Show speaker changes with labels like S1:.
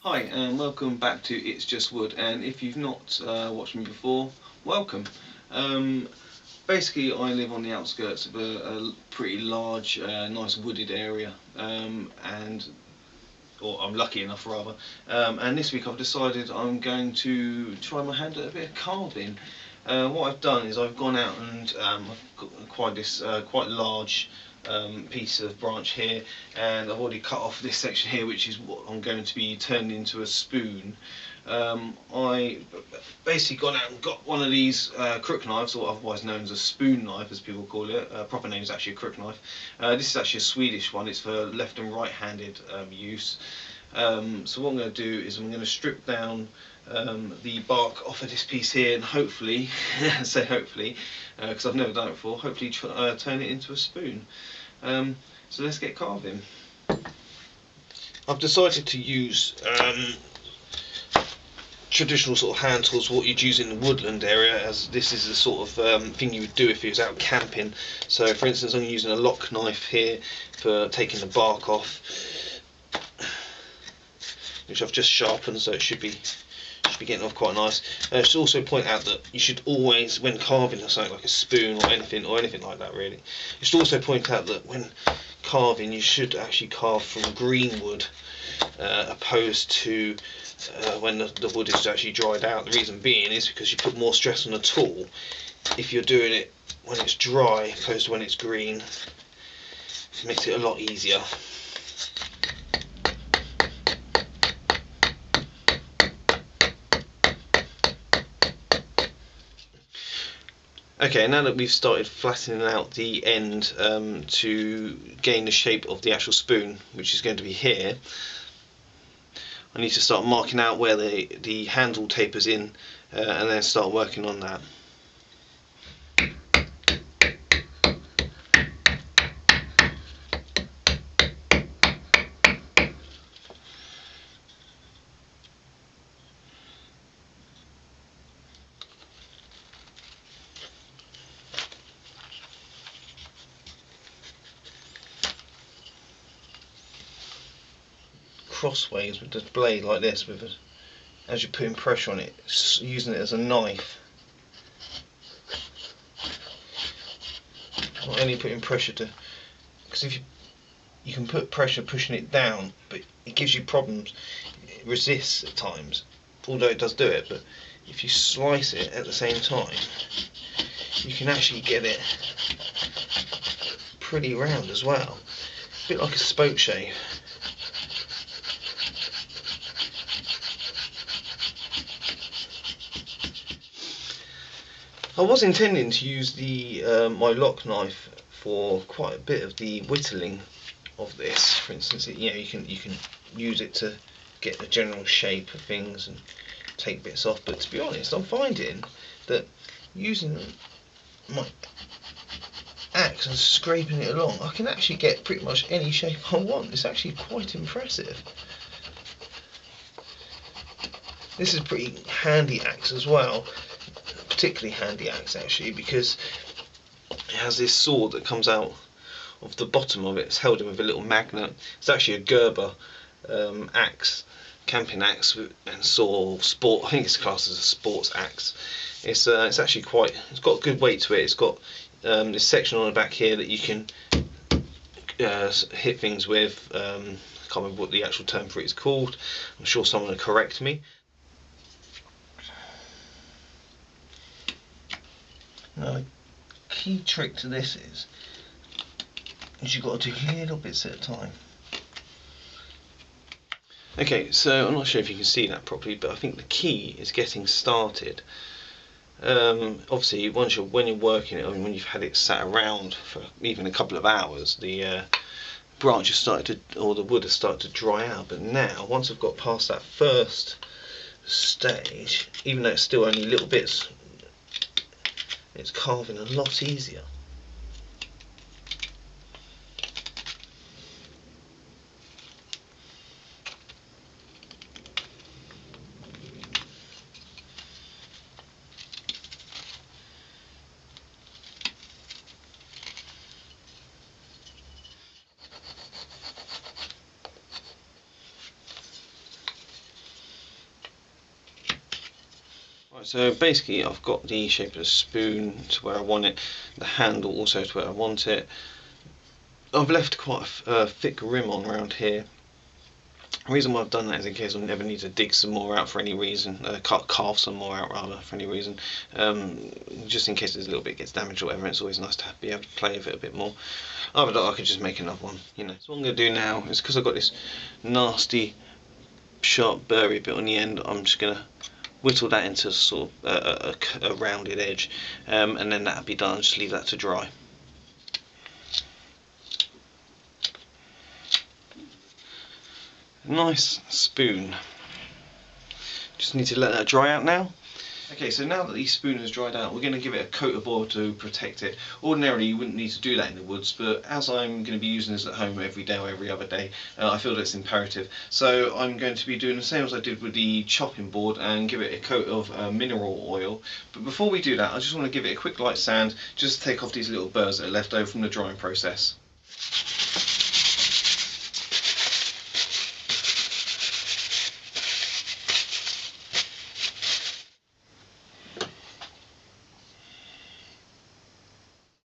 S1: Hi and welcome back to It's Just Wood, and if you've not watched me before, welcome. Um, Basically I live on the outskirts of a pretty large, nice wooded area, and or I'm lucky enough rather, and this week I've decided I'm going to try my hand at a bit of carving. What I've done is I've gone out and I've got quite this quite large piece of branch here, and I've already cut off this section here, which is what I'm going to be turned into a spoon. I basically gone out and got one of these crook knives, or otherwise known as a spoon knife, as people call it. Proper name is actually a crook knife. This is actually a Swedish one. It's for left and right-handed use. So what I'm going to do is I'm going to strip down the bark off of this piece here, and hopefully, say hopefully, because I've never done it before, hopefully turn it into a spoon. So let's get carving. I've decided to use traditional sort of hand tools, what you'd use in the woodland area, as this is the sort of thing you would do if you was out camping. So for instance, I'm using a lock knife here for taking the bark off, which I've just sharpened, so it should be getting off quite nice. I should also point out that you should always, when carving something like a spoon or anything like that really, you should also point out that when carving you should actually carve from green wood, opposed to when the wood is actually dried out. The reason being is because you put more stress on the tool if you're doing it when it's dry opposed to when it's green. It makes it a lot easier. Okay, now that we've started flattening out the end to gain the shape of the actual spoon, which is going to be here, I need to start marking out where the handle tapers in, and then start working on that. Crossways with the blade like this, as you're putting pressure on it, using it as a knife. Not only putting pressure to, because if you can put pressure pushing it down, but it gives you problems. It resists at times, although it does do it. But if you slice it at the same time, you can actually get it pretty round as well, a bit like a spoke shave. I was intending to use the my lock knife for quite a bit of the whittling of this. For instance, you can use it to get the general shape of things and take bits off. But to be honest, I'm finding that using my axe and scraping it along, I can actually get pretty much any shape I want. It's actually quite impressive. This is a pretty handy axe as well. Particularly handy axe actually, because it has this sword that comes out of the bottom of it. It's held in with a little magnet. It's actually a Gerber axe, camping axe and saw sport. I think it's classed as a sports axe. It's actually quite. It's got good weight to it. It's got this section on the back here that you can hit things with. I can't remember what the actual term for it is called. I'm sure someone will correct me. Now, the key trick to this is you've got to do little bits at a time. Okay, so I'm not sure if you can see that properly, but I think the key is getting started. Obviously, when you're working it, I mean, when you've had it sat around for even a couple of hours, the branch has started to, or the wood has started to dry out. But now, once I've got past that first stage, even though it's still only little bits, it's carving a lot easier. So basically I've got the shape of a spoon to where I want it, the handle also to where I want it. I've left quite a thick rim on around here. The reason why I've done that is in case I never need to dig some more out for any reason, carve some more out rather for any reason, just in case there's a little bit gets damaged or whatever. It's always nice to be able to play with it a bit more. Either that, I could just make another one, you know. So what I'm going to do now is, because I've got this nasty sharp burry bit on the end, I'm just going to whittle that into sort of a rounded edge, and then that'll be done. Just leave that to dry. Nice spoon. Just need to let that dry out now. Okay, so now that the spoon has dried out, we're going to give it a coat of oil to protect it. Ordinarily you wouldn't need to do that in the woods, but as I'm going to be using this at home every day or every other day, I feel that it's imperative. So I'm going to be doing the same as I did with the chopping board and give it a coat of mineral oil. But before we do that, I just want to give it a quick light sand, just to take off these little burrs that are left over from the drying process.